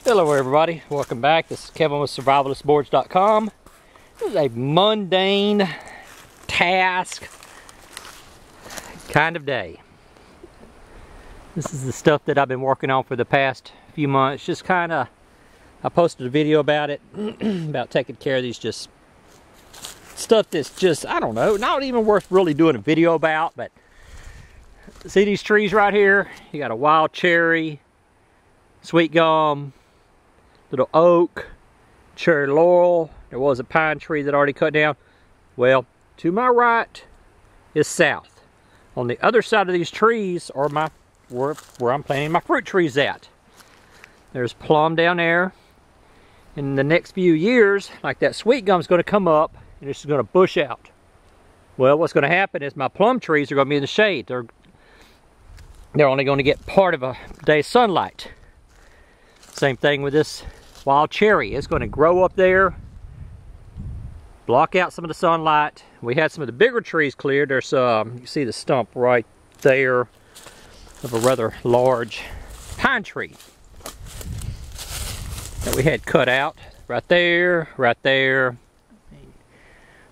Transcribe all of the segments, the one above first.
Hello everybody, welcome back. This is Kevin with SurvivalistBoards.com. This is a mundane task kind of day. This is the stuff that I've been working on for the past few months. Just kind of, I posted a video about it, about taking care of these just stuff that's just, I don't know, not even worth really doing a video about, but see these trees right here? You got a wild cherry, sweet gum, little oak, cherry laurel. There was a pine tree that already cut down. Well, to my right is south. On the other side of these trees are where I'm planting my fruit trees at. There's plum down there. In the next few years, like that sweet gum's going to come up and it's going to bush out. Well, what's going to happen is my plum trees are going to be in the shade. They're only going to get part of a day's sunlight. Same thing with this wild cherry. It's going to grow up there, block out some of the sunlight. We had some of the bigger trees cleared. There's you see the stump right there of a rather large pine tree that we had cut out. Right there, right there.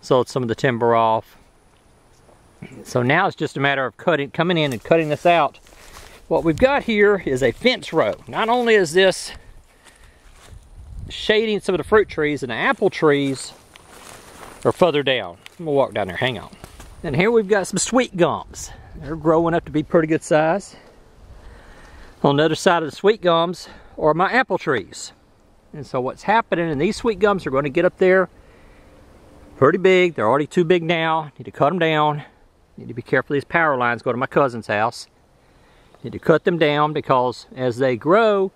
Sold some of the timber off. So now it's just a matter of coming in and cutting this out. What we've got here is a fence row. Not only is this shading some of the fruit trees, and the apple trees are further down. I'm gonna walk down there, hang on. And here we've got some sweet gums. They're growing up to be pretty good size. On the other side of the sweet gums are my apple trees. And so what's happening, and these sweet gums are going to get up there pretty big. They're already too big now. Need to cut them down. Need to be careful. These power lines go to my cousin's house. Need to cut them down because as they grow,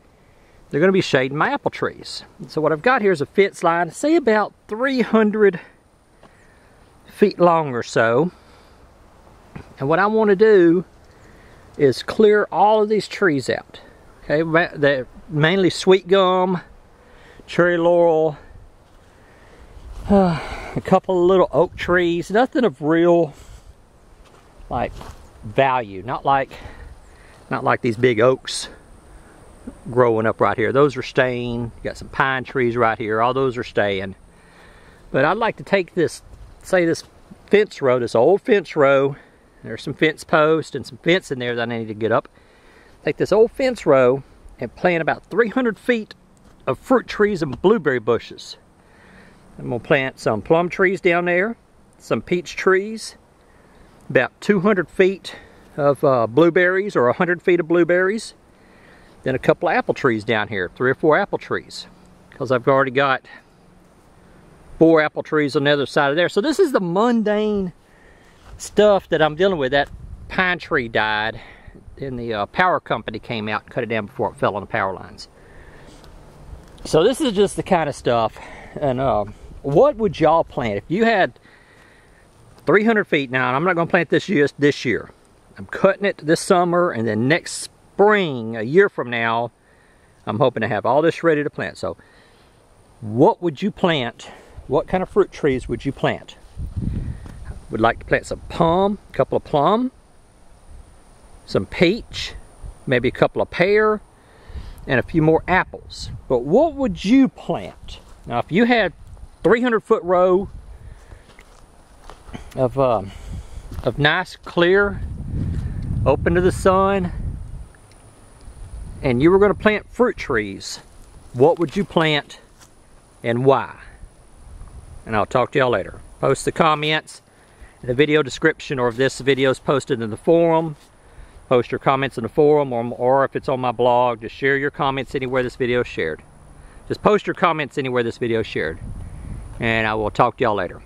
they're going to be shading my apple trees. And so what I've got here is a fence line, say about 300 feet long or so. And what I want to do is clear all of these trees out. Okay, they're mainly sweet gum, cherry laurel, a couple of little oak trees. Nothing of real like value. Not like these big oaks growing up right here. Those are staying. You got some pine trees right here. All those are staying. But I'd like to take this, say this fence row, this old fence row. There's some fence posts and some fence in there that I need to get up. Take this old fence row and plant about 300 feet of fruit trees and blueberry bushes. I'm going to plant some plum trees down there, some peach trees, about 200 feet of blueberries, or 100 feet of blueberries. Then a couple of apple trees down here, 3 or 4 apple trees, because I've already got 4 apple trees on the other side of there. So this is the mundane stuff that I'm dealing with. That pine tree died, and the power company came out and cut it down before it fell on the power lines. So this is just the kind of stuff. And what would y'all plant if you had 300 feet? Now, I'm not going to plant this year. I'm cutting it this summer, and then next spring, a year from now, I'm hoping to have all this ready to plant. So what would you plant? What kind of fruit trees would you plant? Would like to plant some plum, a couple of plum, some peach, maybe a couple of pear, and a few more apples. But what would you plant? Now, if you had 300-foot row of nice, clear, open to the sun, and you were going to plant fruit trees, what would you plant and why? And I'll talk to y'all later. Post the comments in the video description, or if this video is posted in the forum, post your comments in the forum, or if it's on my blog, just share your comments anywhere this video is shared. Just post your comments anywhere this video is shared. And I will talk to y'all later.